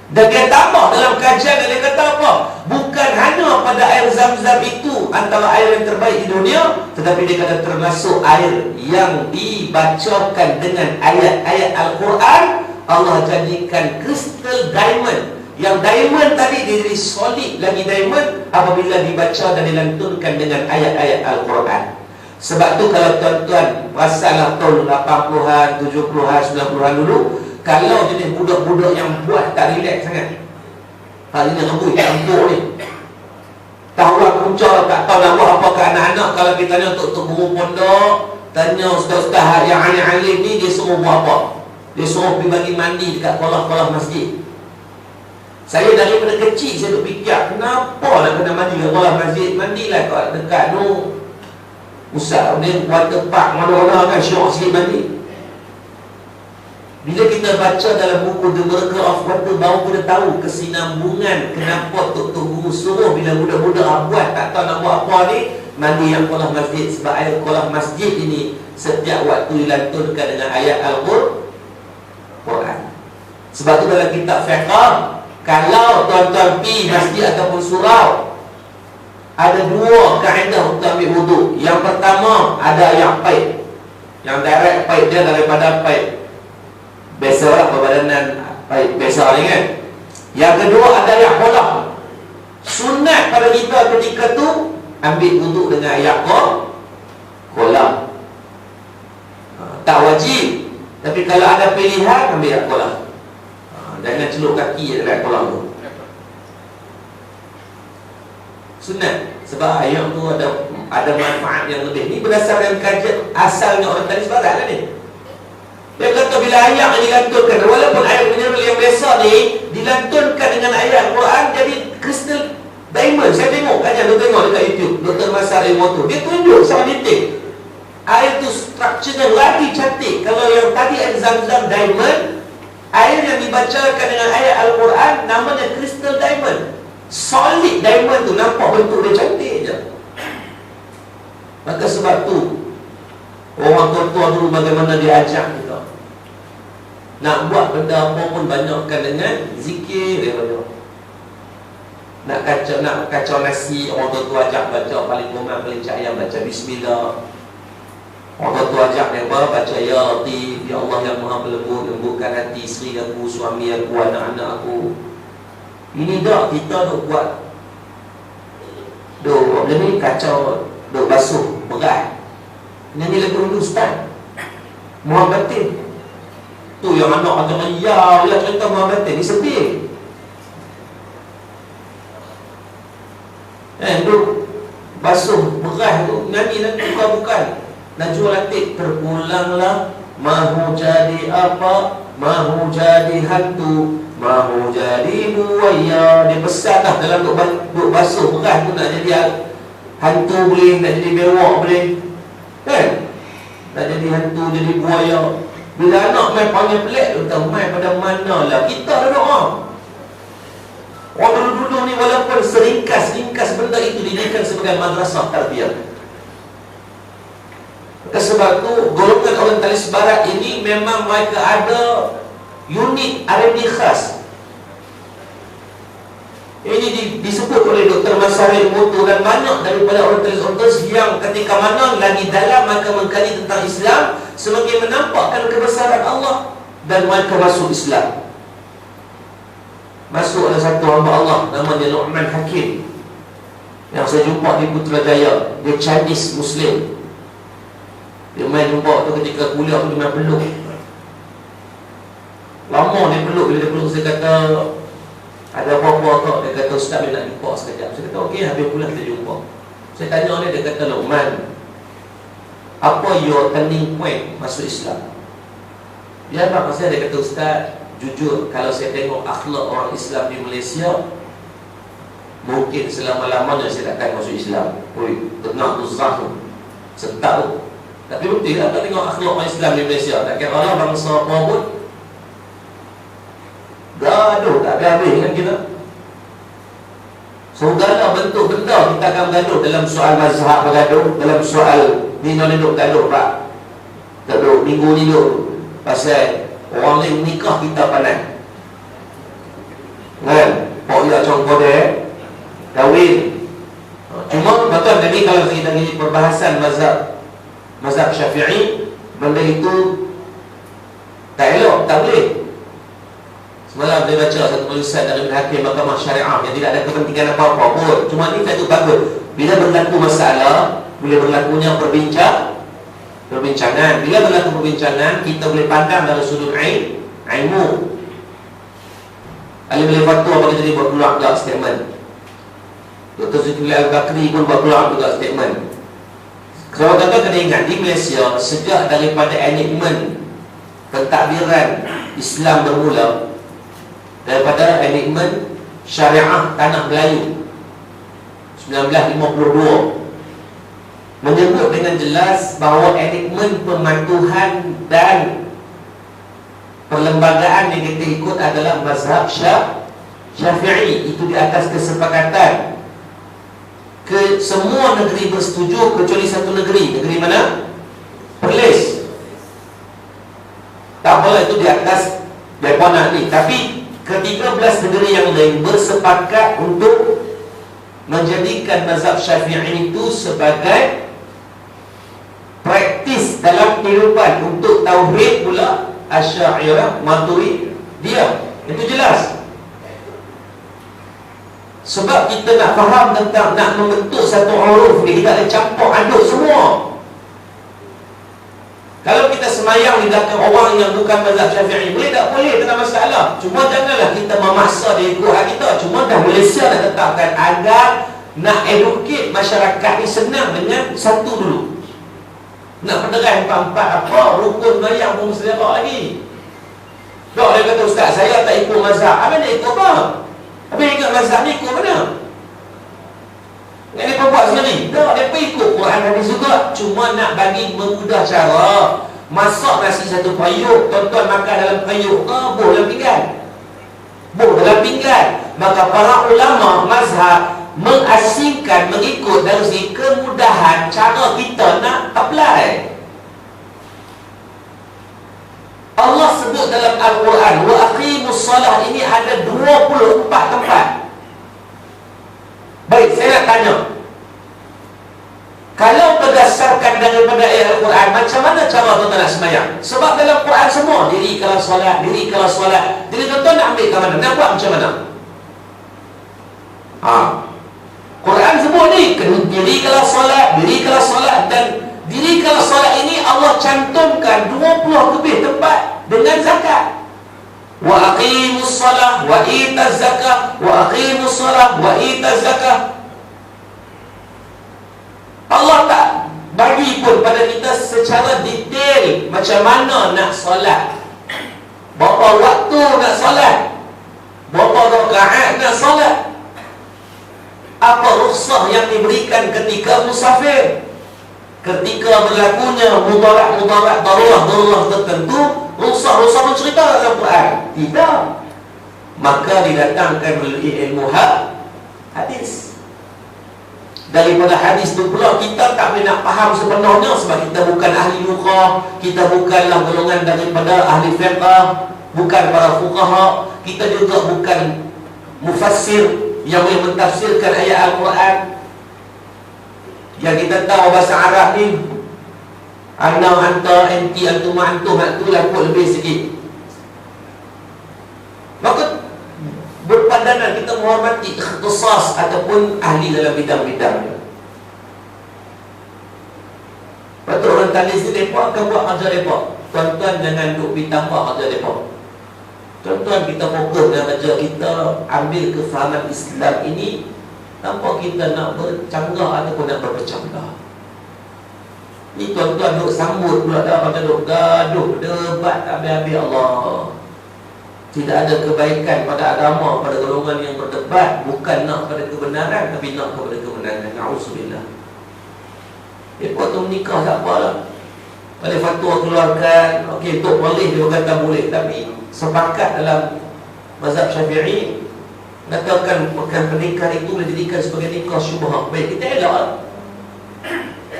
Dan dia tambah dalam kajian, dia kata apa? Bukan hanya pada air Zam-Zam itu antara air yang terbaik di dunia, tetapi dia kata termasuk air yang dibacakan dengan ayat-ayat Al-Quran. Allah jadikan crystal diamond. Yang diamond tadi dia jadi solid lagi diamond apabila dibaca dan dilantunkan dengan ayat-ayat Al-Quran. Sebab tu kalau tuan-tuan perasanlah tahun 80-an, 70-an, 90-an dulu, kalau jenis budak-budak yang buat tak relax sangat, hari ni rambut campur ni, tahulah punca tak tahu nak buat apa ke anak-anak. Kalau kita tanya untuk guru pondok, tanya ustaz-ustaz yang alim-alim ni, dia suruh buat apa? Dia suruh pergi bagi mandi dekat kolah-kolah masjid. Saya daripada kecil saya duk fikir, kenapa nak kena mandi kat kolah masjid? Mandilah kat dekat tu Ustaz ni water park mana-mana kan, syok sikit mandi. Bila kita baca dalam buku The Miracle of Water, baru kita tahu kesinambungan kenapa Tok Guru suruh bila budak-budak buat tak tahu nak buat apa ni, mandi yang kolah masjid. Sebab air kolah masjid ini setiap waktu dilantunkan dengan ayat Al-Quran. Sebab tu dalam kitab fiqh, kalau tuan-tuan pergi masjid ataupun surau, ada dua kaedah untuk ambil wuduk. Yang pertama, ada yang paip, yang direct paip dia daripada paip biasa lah, perbadanan paip biasa ni kan. Yang kedua, ada yang kolam. Sunat pada kita ketika tu ambil wuduk dengan ayat kolam. Tak wajib, tapi kalau ada pilihan, ambil ayat kolam. Jangan celup kaki dekat kolam tu. Sunat. Sebab ayat tu ada manfaat yang lebih. Ni berdasarkan kajian asalnya orang tadi sebarat lah ni. Dia kata bila ayat yang dilantunkan, walaupun ayat mineral yang biasa ni dilantunkan dengan ayat Al-Quran, jadi crystal diamond. Saya tengok kajian, dia tengok dekat YouTube Dr. Masar Ilmu tu, dia tunjuk sama titik air tu strukturnya lagi cantik. Kalau yang tadi air Zam-Zam diamond, air yang dibacakan dengan ayat Al-Quran namanya crystal diamond. Solid diamond tu, nampak bentuk dia cantik je. Maka sebab tu orang tua-tua dulu bagaimana dia ajak kita nak buat benda apa pun banyakkan dengan zikir dia banyak. Nak kacau nasi, orang tua ajak baca paling kurang paling cahaya baca bismillah. Orang tua ajak dia baca ya Latif, ya Allah yang maha pelembut, lembutkan hati isteri aku, suami aku, anak-anak aku. Ini dah kita duk buat, duk macam ni kacau, duk basuh berat. Nyanyi lagu Hindustan Muhammad Batin tu yang anak kata ya Allah cerita Muhammad Batin ni sedih. Duk basuh berat tu nyanyi lagu bukan Najwa Latif, terpulanglah mahu jadi apa, mahu jadi hantu, mahu jadi buaya. Dia pesan lah dalam duk basuh berat tu, nak jadi hantu boleh, nak jadi bewak boleh kan, nak jadi hantu, jadi buaya. Bila anak main panggil pelik, dia kata main pada mana lah, kita dah doa. Orang dulu-dulu ni walaupun seringkas benda itu dijadikan sebagai madrasah tarbiyah. Sebab tu golongan Orientalis Barat ini memang mereka ada unit R&D khas. Ini disebut oleh Dr. Masari Mutu dan banyak daripada Orientalis yang ketika mana lagi dalam mereka mengkaji tentang Islam, semakin menampakkan kebesaran Allah, dan mereka masuk Islam. Masuk ada satu hamba Allah namanya Luqman Hakim yang saya jumpa di Putrajaya. Dia Chinese Muslim. Dia main jumpa tu ketika kuliah tu, dia main peluk. Lama dia peluk. Bila dia peluk, saya kata ada apa-apa tak? Dia kata Ustaz dia nak jumpa sekejap. Saya kata okey, habis kuliah kita jumpa. Saya tanya dia kata Luqman, apa your turning point masuk Islam? Dia apa pasal? Dia kata Ustaz, jujur kalau saya tengok akhlak orang Islam di Malaysia, mungkin selama-lamanya saya takkan masuk Islam. Oi, tenang tu zahir. Saya tahu. Tapi betul lah, tak tengok akhlak orang Islam di Malaysia, tak kira Allah bangsa apa pun. Gaduh tak habis dengan kita. Segala bentuk benda kita akan bergaduh. Dalam soal mazhab bergaduh, dalam soal ni duduk gaduh pak. Gaduh minggu ni duduk pasal orang ni menikah kita pandai kan? Pak ya contoh dia kahwin. Cuma betul tadi kalau kita ni perbahasan mazhab Syafi'i, benda itu tak elok, tak boleh. Semalam saya baca satu tulisan dari hakim Mahkamah Syariah yang tidak ada kepentingan apa-apa pun. Cuma ni satu bagus. Bila berlaku masalah, bila berlakunya perbincangan. Bila berlaku perbincangan, kita boleh pandang dari sudut ilmu. Ali boleh fatwa bagi jadi buat keluar juga statement. Dr. Zulkifli Al-Bakri pun buat keluar juga statement. Kalau tuan-tuan kena ingat, di Malaysia sejak daripada enactment pentadbiran Islam bermula, daripada enactment syariah tanah Melayu 1952, menyebut dengan jelas bahawa enactment pematuhan dan perlembagaan yang kita ikut adalah mazhab Syafi'i. Itu di atas kesepakatan semua negeri bersetuju kecuali satu negeri. Negeri mana? Perlis. Tak apalah, itu di atas mereka nak ni. Tapi ke-13 negeri yang lain bersepakat untuk menjadikan mazhab Syafi'i itu sebagai praktis dalam kehidupan untuk tauhid pula Asy'ariyah, Maturidiyah. Itu jelas. Sebab kita nak faham tentang nak membentuk satu uruf ni, kita ada campur aduk semua. Kalau kita semayang di belakang orang yang bukan mazhab Syafi'i, boleh tak? Boleh, tak ada masalah. Cuma janganlah kita memaksa dia ikut hak kita. Cuma dah Malaysia dah tetapkan agar nak educate masyarakat ni senang dengan satu dulu. Nak penderang empat-empat apa, rukun mayang pun selera lagi. Tak, dia kata, ustaz saya tak ikut mazhab. Habis dia ikut apa? Habis ikut mazhab ni ikut mana? Yang dia buat sendiri. Tak, dia pun ikut Quran hadis juga. Cuma nak bagi memudah cara. Masak nasi satu payuk, tuan-tuan makan dalam payuk ke boh dalam pinggan? Boh dalam pinggan. Maka para ulama mazhab mengasingkan, mengikut dari segi kemudahan cara kita nak apply. Allah sebut dalam Al-Quran, wa aqimus salah, ini ada 24 tempat. Baik, saya nak tanya, kalau berdasarkan daripada ayat Al-Quran, macam mana cara tuan-tuan nak sembahyang? Sebab dalam Quran semua, diri kalau solat, diri kalau solat. Jadi tuan-tuan nak ambil ke mana? Nak buat macam mana? Quran sebut ni, diri kalau solat, diri kalau solat. Dan diri kalau solat ini Allah cantumkan 20 lebih tempat dengan zakat. Wa aqimus salah wa itaz zakah, wa aqimus salah wa itaz zakah. Allah tak bagi pun pada kita secara detail macam mana nak solat, berapa waktu nak solat, berapa rakaat nak solat, apa rukhsah yang diberikan ketika musafir, ketika berlakunya mudarat, darurat tertentu. Rukhsah bercerita dalam Quran? Tidak. Maka didatangkan melalui ilmu hadis. Daripada hadis tu pula kita tak boleh nak faham sepenuhnya, sebab kita bukan ahli lughah, kita bukanlah golongan daripada ahli fiqh, bukan para fuqaha, kita juga bukan mufassir yang boleh mentafsirkan ayat Al-Quran. Yang kita tahu bahasa Arab ni, ana, anta, enti, antum, antum, itulah pun lebih sikit. Maka berpadanan kita menghormati ikhtisas ataupun ahli dalam bidang-bidangnya. Betul, orang talis ni mereka akan buat kerja mereka. Tuan-tuan jangan duk ditambah kerja mereka. Tuan-tuan, kita fokus dengan kerja kita, ambil kefahaman Islam ini tanpa kita nak bercanggah ataupun nak berpecah-belah. Ni tuan-tuan duk sambut pula dah, macam duk gaduh, debat tak habis-habis. Allah, tidak ada kebaikan pada agama, pada golongan yang berdebat. Bukan nak pada kebenaran, tapi nak kepada kebenaran. Na'udzubillah. Mereka tu menikah tak apalah, pada fatwa keluarkan, okey, untuk boleh dia kata boleh, tapi sepakat dalam mazhab Syafi'i katakan pernikahan itu boleh dijadikan sebagai nikah syubhah. Baik, kita elak.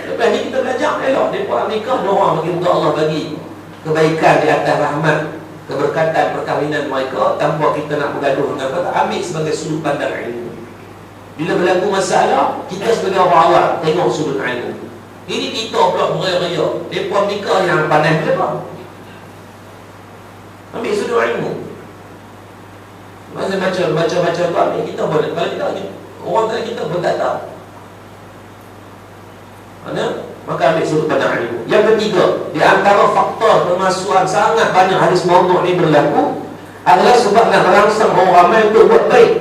Lepas ni kita belajar elak. Mereka nikah, orang bagi muka Allah, bagi kebaikan di atas rahmat, keberkatan perkahwinan mereka, tanpa kita nak bergaduh dengan mereka. Ambil sebagai sudut pandang ilmu. Bila berlaku masalah, kita sebagai orang awam tengok sudut ilmu. Ini kita pula beraya-raya. Mereka nikah yang pandai berapa? Ambil sudut ilmu. Masa baca tu ambil, kita boleh. Kalau kita orang tadi kita pun tak tahu. Mana? Maka ambil sudut pandang ilmu. Yang ketiga, di antara faktor permasalahan sangat banyak hadis maudhu' ni berlaku adalah sebab nak merangsang orang ramai untuk buat baik.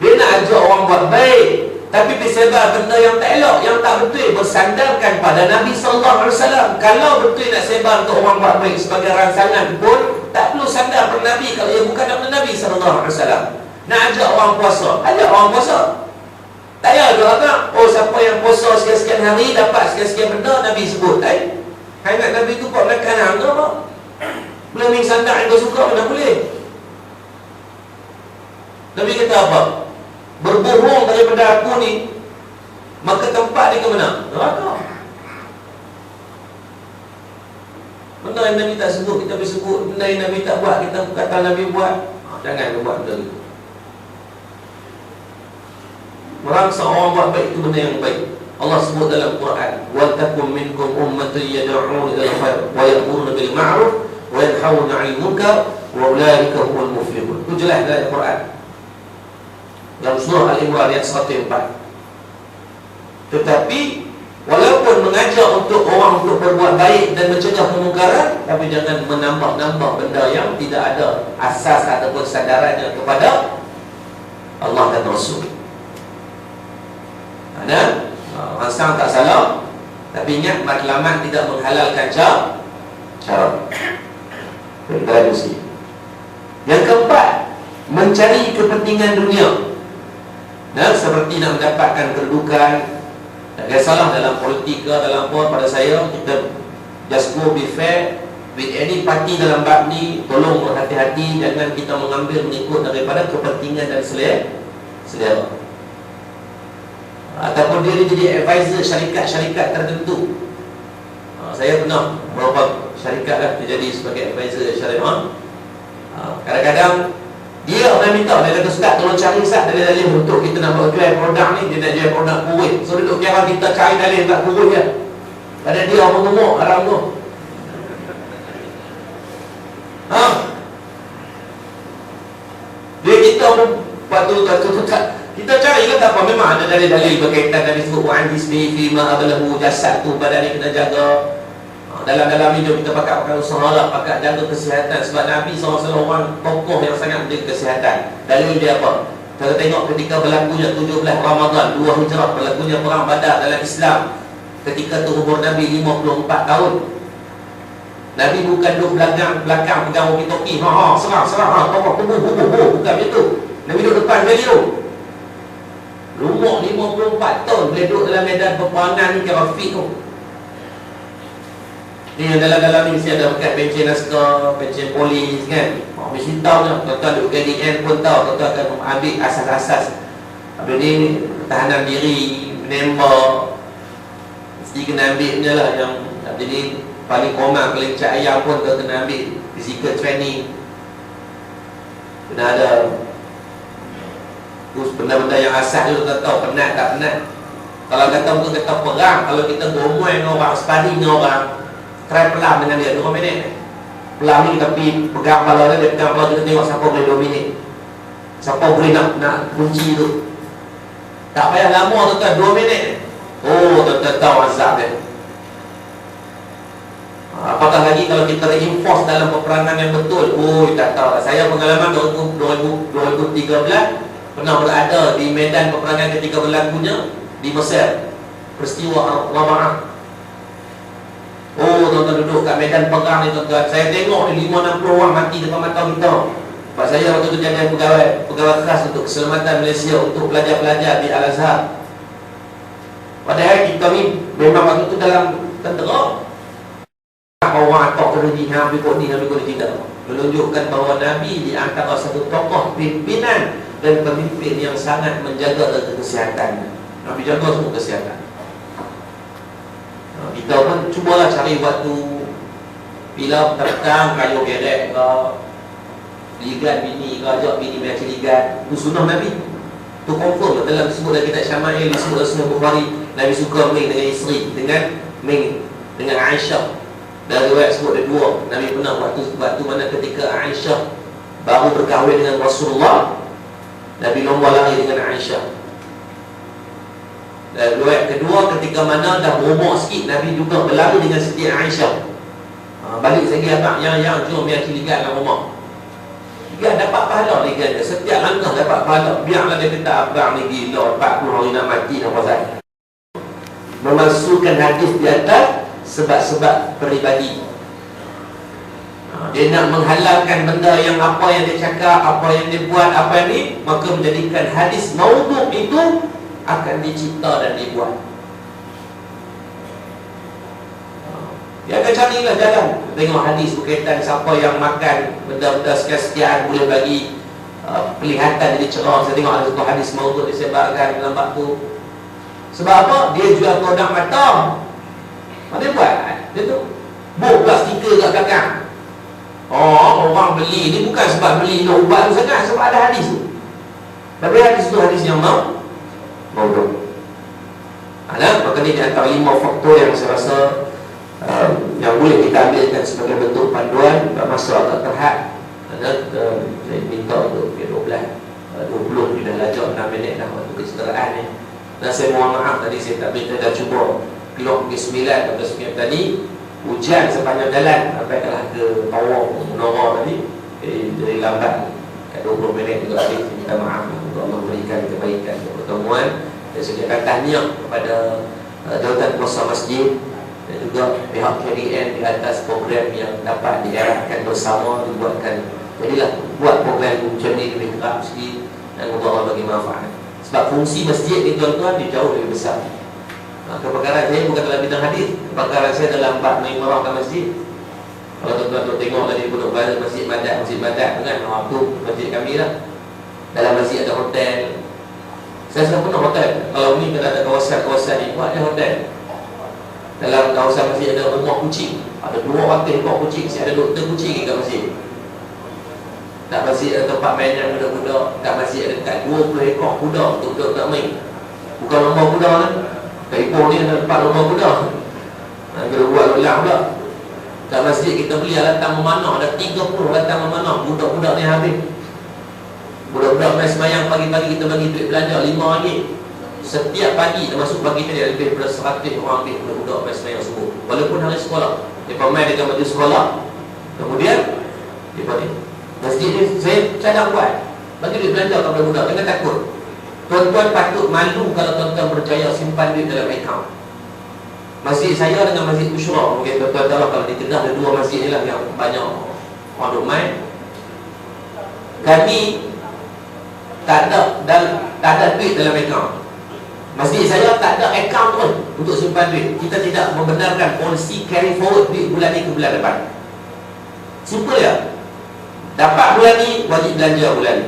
Dia nak ajak orang buat baik, tapi bersebar benda yang tak elok, yang tak betul, bersandarkan pada Nabi SAW. Kalau betul nak sebar untuk orang buat baik sebagai rangsangan pun, tak perlu sandar pada Nabi kalau ia bukan daripada Nabi SAW. Nak ajak orang puasa, ajak orang puasa. Tak payah dia kata, oh siapa yang puasa sekian-sekian hari dapat sekian-sekian benda, Nabi sebut. Ingat Nabi tu buat belakang hang ke apa? Boleh main sandar yang kau suka, mana boleh. Nabi kata apa? Berbohong daripada aku ni, maka tempat dia ke mana? Neraka. Benda yang Nabi tak sebut, kita boleh sebut. Benda yang Nabi tak buat, kita kata Nabi buat. Jangan buat benda itu. Merangsang orang buat baik itu benda yang baik. Allah sebut dalam Quran, wa takum minkum ummatun yad'un ila al-khair wa ya'muruna bil ma'ruf wa yanhauna 'anil munkar wa ulaika humul muflihun. Itu jelas dalam Quran. Dalam surah Al-Imran ayat 104. Tetapi walaupun mengajak untuk orang untuk berbuat baik dan mencegah kemungkaran, tapi jangan menambah-nambah benda yang tidak ada asas ataupun sandarannya kepada Allah dan Rasul. Ada rangsang tak salah, tapi ingat matlamat tidak menghalalkan cara. Yang keempat, mencari kepentingan dunia. Dan seperti nak mendapatkan kedudukan. Tak kisahlah dalam politik ke dalam apa, pada saya kita just go be fair with any party dalam bab ni. Tolong berhati-hati, jangan kita mengambil mengikut daripada kepentingan dan selera. Ataupun dia jadi advisor syarikat-syarikat tertentu. Saya pernah beberapa syarikat lah terjadi sebagai advisor syarikat. Kadang-kadang dia orang minta, dia kata Ustaz tolong cari Ustaz dalil-dalil untuk kita nak buat jual produk ni. Dia nak jual produk kurus, so duduk kira kita cari dalil tak kurus je. Padahal dia orang gemuk haram tu. Dia kita waktu kita cari ke tak apa, memang ada dalil-dalil berkaitan dari sebut wa'an dismi fima abalahu jasad tu, badan ni kena jaga. Dalam hidup kita pakai usaha lah, pakai jaga kesihatan. Sebab Nabi SAW orang tokoh yang sangat menjaga kesihatan. Dalil dia apa? Kita tengok ketika berlakunya 17 Ramadan 2 Hijrah, berlakunya perang Badar dalam Islam. Ketika tu umur Nabi 54 tahun. Nabi bukan duduk belakang pegang walkie-talkie, serang, bubuh, bukan macam tu. Nabi duduk depan sekali tu. Umur 54 tahun boleh duduk dalam medan peperangan ni kira fit tu. Ni yang dalam ni mesti ada bekas pencen askar, pencen polis kan. Mesti tahu lah, tuan-tuan duduk KDN pun tahu, tuan-tuan akan ambil asas-asas. Habis ni pertahanan diri, menembak, mesti kena ambil punya lah. Yang jadi paling komang, paling cak ayam pun kena ambil physical training. Kena ada terus benda-benda yang asas tu tuan tahu, penat tak penat. Kalau kata bukan kata perang, kalau kita berumur dengan orang, sparring dengan orang, try pelang dengan dia 2 minit. Pelang ni tapi pegang kepala dia pegang kepala, kita tengok siapa boleh 2 minit, siapa boleh nak kunci tu. Tak payah lama tuan-tuan, 2 minit. Oh, tuan-tuan tahu azab dia. Apatah lagi kalau kita reinforce dalam peperangan yang betul. Oh, tak tahu. Saya pengalaman 2013 pernah berada di medan peperangan ketika berlakunya di Mesir, peristiwa Raba'ah. Oh, tuan-tuan duduk kat medan perang ni tuan-tuan. Saya tengok ni 5-60 orang mati depan mata kita. Sebab saya waktu tu jadi pegawai keras untuk keselamatan Malaysia, untuk pelajar-pelajar di Al-Azhar. Padahal kita ni memang waktu tu dalam tentera. Orang atok terjadi, habis kod ni, tidak. menunjukkan bahawa Nabi di antara satu tokoh pimpinan dan pemimpin yang sangat menjaga kesihatan. Nabi jaga semua kesihatan. Kita pun cubalah cari waktu bila petang kayu gerek ke ligat bini ke, ajak bini baca ligat. Itu sunnah Nabi. Itu confirm dalam disebut dalam kitab Syama'il, disebut dalam Sunnah Bukhari. Nabi suka main dengan isteri, dengan Aisyah. Dan riwayat sebut ada dua. Nabi pernah waktu mana ketika Aisyah baru berkahwin dengan Rasulullah, Nabi lomba lari dengan Aisyah. Dan riwayat kedua, ketika mana dah berumur sikit, Nabi juga berlari dengan Siti Aisyah. Balik lagi abang, yang jom biar ligat dalam rumah. Ligat dapat pahala ligat. Setiap langkah dapat pahala. Biarlah dia kata abang ni gila, 40 hari nak mati nak pasal. Memasukkan hadis di atas sebab-sebab peribadi. Dia nak menghalalkan benda yang apa yang dia cakap, apa yang dia buat, apa yang ni, maka menjadikan hadis maudhu' itu akan dicipta dan dibuat. Dia akan carilah jalan. Tengok hadis berkaitan siapa yang makan benda-benda sekian-sekian boleh bagi pelihatan jadi cerah. Saya tengok ada satu hadis maudhu' disebarkan dalam bab tu. Sebab apa? Dia jual produk mata. Apa dia buat? Dia tu buat stiker kat belakang. Oh, orang beli ni bukan sebab beli nak ubat tu sangat, sebab ada hadis tu. Tapi hadis tu hadis yang maudhu'. Maka ni di antara 5 faktor yang saya rasa yang boleh kita ambilkan sebagai bentuk panduan masa agak terhad. Saya minta untuk 20 dah lajak 6 minit dah waktu kesederaan ni. Dan saya mohon maaf tadi saya tak boleh, dah cuba keluar pukul 9 atau 9 tadi, hujan sepanjang jalan sampailah ke Tawang Menara tadi. Jadi lambat kat 20 minit juga tadi. Saya minta maaf untuk Allah memberikan kebaikan untuk pertemuan. Saya sediakan tahniah kepada jawatan kuasa masjid dan juga pihak KDN di atas program yang dapat diarahkan bersama, dibuatkan. Jadilah buat program macam ni lebih kerap sikit dan untuk Allah bagi manfaat. Sebab fungsi masjid ni tuan-tuan dia jauh lebih besar. Kebakaran saya bukan dalam bidang hadis, kebakaran saya dalam bab mengimarahkan masjid. Kalau tuan-tuan tengok tadi Pondok Barat, Masjid Badat kan, waktu masjid kami lah. Dalam masjid ada hotel. Saya selalu pernah hotel. Kalau ni kalau ada kawasan-kawasan ni, buat ada hotel. Dalam kawasan masjid ada rumah kucing. Ada 2 hotel rumah kucing. Ada doktor kucing kat masjid. Kat masjid ada tempat mainan budak-budak. Kat masjid ada dekat 20 ekor kuda untuk budak nak main. Bukan lomba kuda kan. Kat Ipoh ni ada tempat lomba kuda. Kena buat ulang pula. Kat masjid kita beli alatang memanah. Ada 30 alatang memanah. Budak-budak ni habis. Budak-budak main semayang pagi-pagi kita bagi duit belanja RM5. Setiap pagi termasuk pagi tadi lebih daripada 100 orang ambil budak-budak main semayang subuh. Walaupun hari sekolah. Dia main dengan baju sekolah. Kemudian dia ni masjid ni saya cadang buat. Bagi duit belanja kepada budak. Jangan takut. Tuan-tuan patut malu kalau tuan-tuan berjaya simpan duit dalam akaun. Masjid saya dengan Masjid Bushra, mungkin tuan-tuan tahu kalau di Kedah ada 2 masjid ni lah yang banyak orang duk main. Kami tak ada duit dalam akaun. Masjid saya tak ada akaun pun untuk simpan duit. Kita tidak membenarkan polisi carry forward duit bulan ni ke bulan depan. Simple ya. Dapat bulan ni, wajib belanja bulan ni.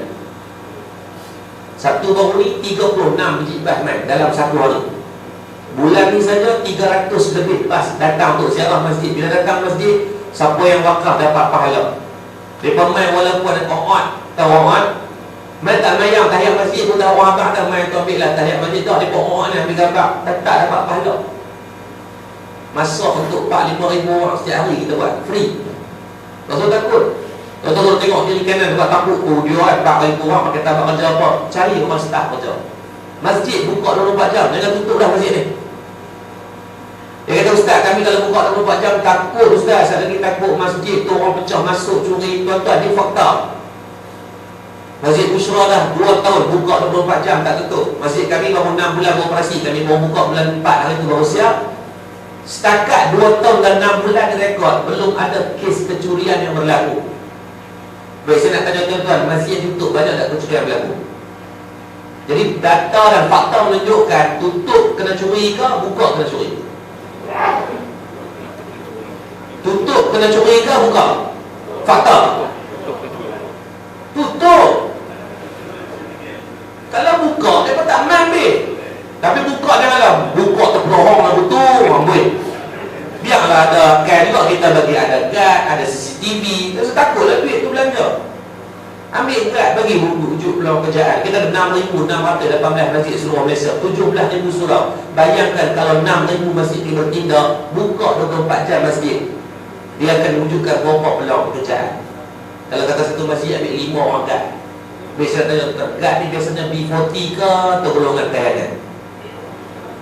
Sabtu baru ni 36 biji bas main dalam satu hari. Bulan ni saja 300 lebih bas datang untuk ziarah masjid. Bila datang masjid, siapa yang wakaf dapat pahala. Dia main walaupun ada qa'at, tahu qa'at. Main tak mayang tahiyat masjid pun dah orang abang dah main tu ambil lah tahiyat masjid dah. Dia qa'at ni ambil gambar, tak dapat pahala. Masuk untuk 4-5 ribu orang setiap hari kita buat free. Tak usah takut. Tuan-tuan tengok kiri kanan tempat takut. Oh dia 4,000 orang pakai tabak kerja apa. Cari orang staf kerja. Masjid buka 24 jam. Jangan tutup dah masjid ni. Dia kata ustaz kami kalau buka 24 jam takut ustaz. Saya lagi takut masjid tu orang pecah masuk curi. Tuan-tuan dia fakta. Masjid Bushra dah 2 tahun buka 24 jam tak tutup. Masjid kami baru 6 bulan beroperasi. Kami baru buka bulan 4 hari tu baru siap. Setakat 2 tahun dan 6 bulan rekod belum ada kes kecurian yang berlaku. Baik, saya nak tanya tuan-tuan, masjid tutup banyak tak kecurian berlaku? Jadi data dan fakta menunjukkan tutup kena curi ke, buka kena curi? Tutup kena curi ke, buka? Fakta. Tutup. Kalau buka, dia tak ambil. Tapi buka janganlah buka terperohong lah betul, ambil. Biarlah ada kan juga, kita bagi ada guard, ada CCTV. Tak takutlah duit tu belanja. Ambil guard, bagi wujud peluang kerjaan. Kita ada 6,618 masjid seluruh Malaysia, 17,000 surau. Bayangkan kalau 6,000 masjid ni bertindak, buka 24 jam masjid, dia akan wujudkan berapa peluang pekerjaan. Kalau kata satu masjid ambil 5 orang guard, biasanya guard ni biasanya B40 ke atau golongan tahanan.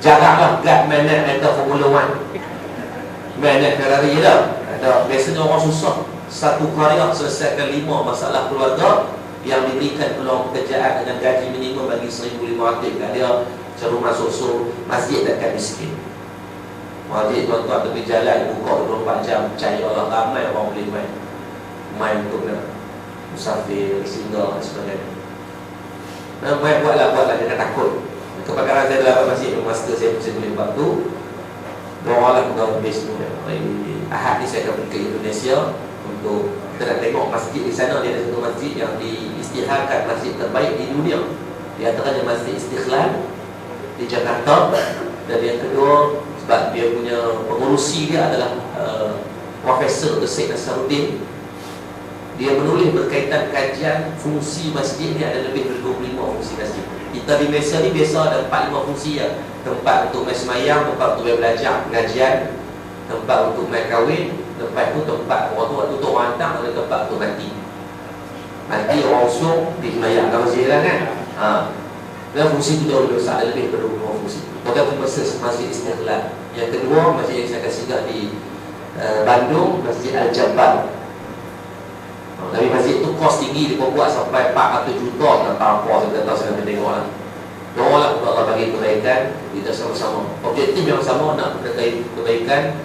Jaranglah guard manat atau Formula 1, manat Ferrari lah. Ada biasanya orang susah satu karya selesaikan 5 masalah keluarga yang diberikan peluang pekerjaan dengan gaji minimum bagi 1,500 kat dia, cara masuk masjid takkan miskin. Masjid tuan-tuan tepi jalan buka 24 jam, percayalah ramai orang boleh main untuk musafir, singgah dan sebagainya. Nah, buatlah jangan takut. Kebakaran saya dalam masjid yang master saya boleh buat tu. Bawalah pegawai base tu. Ahad ni saya akan pergi ke Indonesia untuk kita nak tengok masjid di sana. Dia ada satu masjid yang diisytiharkan masjid terbaik di dunia. Di antaranya Masjid Istiqlal di Jakarta. Dan yang kedua, sebab dia punya pengurusi dia adalah Profesor Syed Nasaruddin. Dia menulis berkaitan kajian fungsi masjid ni, ada lebih dari 25 fungsi masjid. Kita di Malaysia ni biasa ada 4-5 fungsi ya. Tempat untuk main semayang, tempat untuk belajar, pengajian, tempat untuk main kahwin, tempat itu tempat orang tua tutup orang hantar, ada tempat untuk mati. Mati orang usung di semayang kalau masjid lah kan. Dan fungsi itu jauh lebih besar, ada lebih dari 25 fungsi. Kemudian Masjid Istiqlal. Yang kedua, masjid yang saya akan singgah di Bandung, Masjid Al-Jabbar. Tapi masjid tu kos tinggi, dia buat sampai 400 juta. Tak tahu apa, saya tak tahu, saya akan tengok lah. Doalah Allah bagi kebaikan, kita sama-sama objektif yang sama nak kebaikan.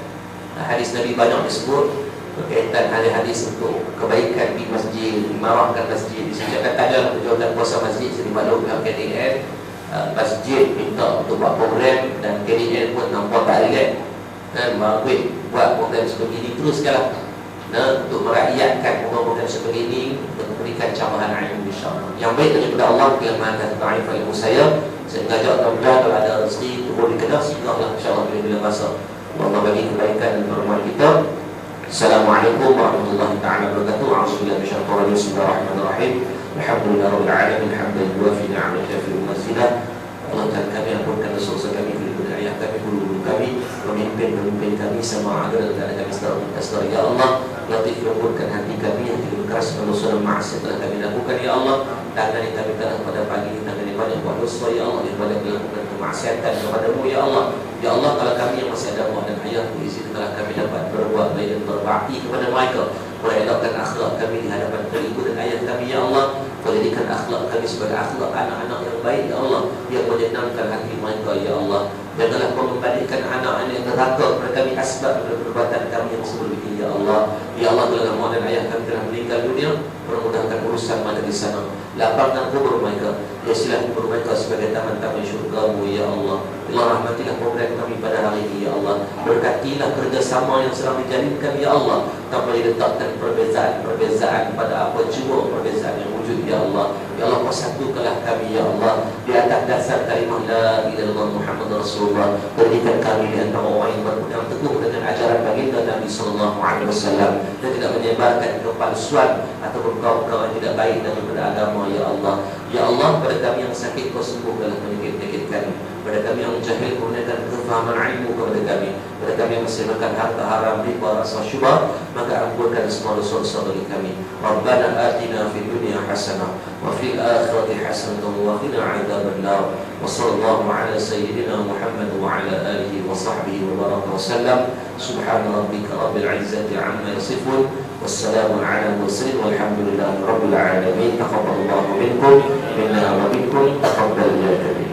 Hadis Nabi banyak disebut berkaitan hadis untuk kebaikan di masjid, dimarahkan masjid, disediakan tanda perjuangan kuasa masjid. Jadi maklum pihak KDN, masjid minta untuk buat program, dan KDN pun nampak tak relax dan buat program sebegini teruskanlah. Untuk merakyatkan program sebegini, untuk memberikan cabaran ilmu insyaAllah. Yang baik daripada Allah, yang maha ta'ifah ilmu saya ngajak tuan-tuan kalau ada rezeki turun di Kedah, singgahlah insyaAllah bila-bila masa. Allah bagi kebaikan dan permohonan kita. Assalamualaikum warahmatullahi ta'ala wabarakatuh. A'udzubillahi minasyaitonir rajim. Bismillahirrahmanirrahim. Alhamdulillahirabbil alamin, hamdan yuwafi ni'amahu wa mazidah. Allah Ta'ala kami ampunkan dosa-dosa kami, guru ayah kami, guru kami, pemimpin kami, sama ada dan kami sedara ya Allah. Latif lembutkan hati kami yang tidak keras dosa dan maksiat telah kami lakukan ya Allah. Tangani kami telah pada pagi ini, tangani banyak buat dosa ya Allah, yang banyak melakukan kemaksiatan kepadamu ya Allah. Ya Allah, kalau kami yang masih ada mak dan ayah, izinkanlah kami dapat berbuat baik dan berbakti kepada mereka. Kau elokkan akhlak kami di hadapan ibu dan ayah kami ya Allah. Kau jadikan akhlak kami sebagai akhlak anak-anak yang baik ya Allah, yang menyenangkan hati mereka ya Allah. Janganlah kau membalikkan anak-anak yang neraka kepada kami asbab daripada perbuatan kami yang sebelum ini ya Allah. Ya Allah, kalau mak dan ayah kami telah meninggal dunia, permudahkan urusan mereka di sana. Lapangkan kubur mereka, jadilah kubur mereka sebagai taman-taman syurga-Mu ya Allah. Ya Allah, rahmatilah program kami pada hari ini ya Allah. Berkatilah kerjasama yang sedang dijalinkan ya Allah, tanpa diletakkan perbezaan pada apa jua perbezaan yang wujud ya Allah. Ya Allah, Kau satukanlah kami ya Allah di atas dasar kalimah la ilaha illallah Muhammadur Rasulullah. Berikan kami di antara orang yang berpegang teguh dengan ajaran baginda Nabi sallallahu alaihi wasallam, dan tidak menyebarkan kepalsuan ataupun perkara yang tidak baik daripada agama ya Allah. Ya Allah, pada kami yang sakit Kau sembuhkanlah penyakit-penyakit kami. Pada kami yang jahil, kurniakan kefahaman ilmu kepada kami. Pada kami yang masih makan harta haram, riba, rasa syubhat, maka ampunkan semua dosa-dosa bagi kami. Rabbana atina fid dunya hasanah wa fil akhirati hasanah wa qina adzabannar. Wa sallallahu ala sayyidina Muhammad wa ala alihi wa sahbihi wa baraka wa sallam. Subhana rabbika rabbil izzati amma yasifun. Wassalamu ala mursalin walhamdulillahi rabbil alamin. Taqabbalallahu minkum minna wa minkum. Taqabbal ya karim.